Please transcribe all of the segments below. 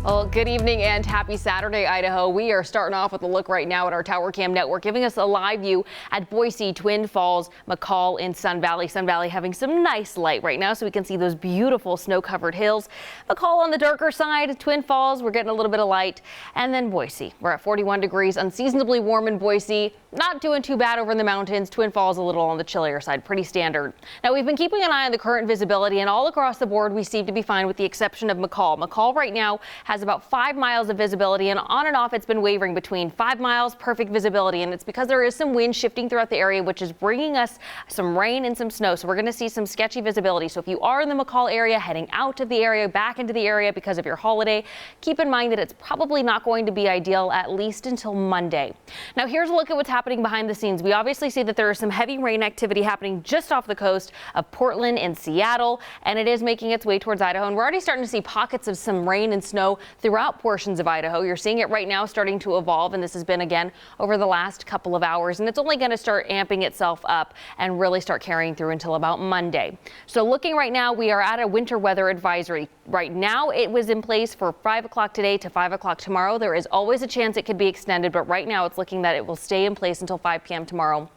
Well, good evening and happy Saturday, Idaho. We are starting off with a look right now at our Tower Cam network, giving us a live view at Boise, Twin Falls, McCall, and Sun Valley. Sun Valley having some nice light right now, so we can see those beautiful snow-covered hills. McCall on the darker side, Twin Falls, we're getting a little bit of light. And then Boise, we're at 41 degrees, unseasonably warm in Boise. Not doing too bad over in the mountains. Twin Falls a little on the chillier side, pretty standard. Now, we've been keeping an eye on the current visibility, and all across the board we seem to be fine with the exception of McCall. McCall right now has about 5 miles of visibility, and on and off it's been wavering between 5 miles, perfect visibility, and it's because there is some wind shifting throughout the area, which is bringing us some rain and some snow. So we're going to see some sketchy visibility. So if you are in the McCall area, heading out of the area, back into the area because of your holiday, keep in mind that it's probably not going to be ideal at least until Monday. Now, here's a look at what's happening behind the scenes. We obviously see that there is some heavy rain activity happening just off the coast of Portland and Seattle, and it is making its way towards Idaho. And we're already starting to see pockets of some rain and snow throughout portions of Idaho. You're seeing it right now starting to evolve, and this has been again over the last couple of hours, and it's only going to start amping itself up and really start carrying through until about Monday. So looking right now, we are at a winter weather advisory. Right now it was in place for 5 o'clock today to 5 o'clock tomorrow. There is always a chance it could be extended, but right now it's looking that it will stay in place until 5 p.m. tomorrow.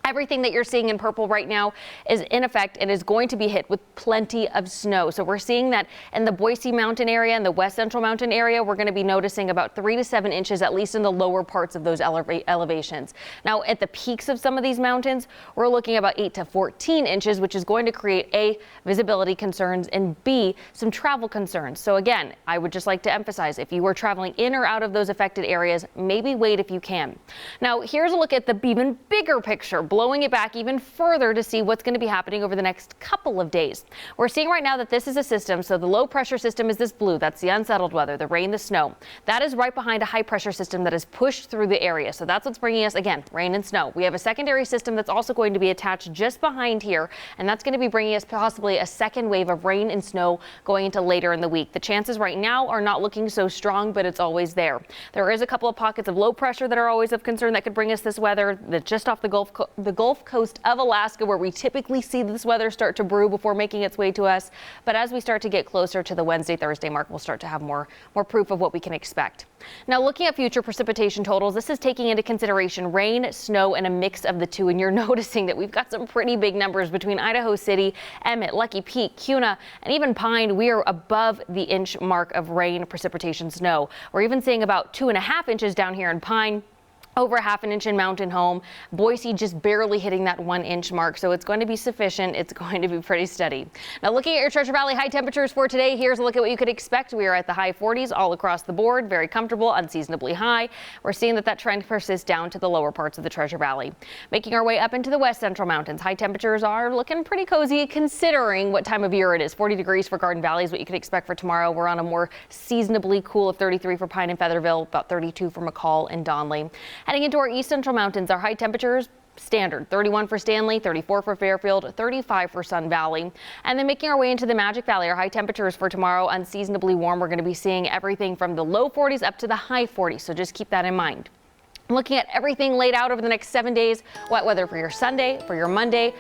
Everything that you're seeing in purple right now is in effect and is going to be hit with plenty of snow. So we're seeing that in the Boise Mountain area and the West Central Mountain area, we're going to be noticing about 3 to 7 inches, at least in the lower parts of those elevations. Now, at the peaks of some of these mountains, we're looking about 8 to 14 inches, which is going to create A, visibility concerns, and B, some travel concerns. So again, I would just like to emphasize, if you are traveling in or out of those affected areas, maybe wait if you can. Now, here's a look at the even bigger picture, blowing it back even further to see what's going to be happening over the next couple of days. We're seeing right now that this is a system. So the low pressure system is this blue. That's the unsettled weather, the rain, the snow. That is right behind a high pressure system that is pushed through the area. So that's what's bringing us, again, rain and snow. We have a secondary system that's also going to be attached just behind here, and that's going to be bringing us possibly a second wave of rain and snow going into later in the week. The chances right now are not looking so strong, but it's always there. There is a couple of pockets of low pressure that are always of concern that could bring us this weather. That's just off the Gulf Coast of Alaska, where we typically see this weather start to brew before making its way to us. But as we start to get closer to the Wednesday, Thursday mark, we'll start to have more proof of what we can expect. Now, looking at future precipitation totals, this is taking into consideration rain, snow, and a mix of the two. And you're noticing that we've got some pretty big numbers between Idaho City, Emmett, Lucky Peak, Kuna, and even Pine. We are above the inch mark of rain, precipitation, snow. We're even seeing about 2.5 inches down here in Pine. Over 1/2 an inch in Mountain Home. Boise just barely hitting that 1 inch mark, so it's going to be sufficient. It's going to be pretty steady. Now, looking at your Treasure Valley high temperatures for today, here's a look at what you could expect. We are at the high 40s all across the board, very comfortable, unseasonably high. We're seeing that trend persists down to the lower parts of the Treasure Valley. Making our way up into the West Central Mountains, high temperatures are looking pretty cozy considering what time of year it is. 40 degrees for Garden Valley is what you could expect for tomorrow. We're on a more seasonably cool of 33 for Pine and Featherville, about 32 for McCall and Donley. Heading into our East Central Mountains, our high temperatures standard, 31 for Stanley, 34 for Fairfield, 35 for Sun Valley. And then making our way into the Magic Valley, our high temperatures for tomorrow, unseasonably warm. We're going to be seeing everything from the low 40s up to the high 40s, so just keep that in mind. Looking at everything laid out over the next 7 days, wet weather for your Sunday, for your Monday,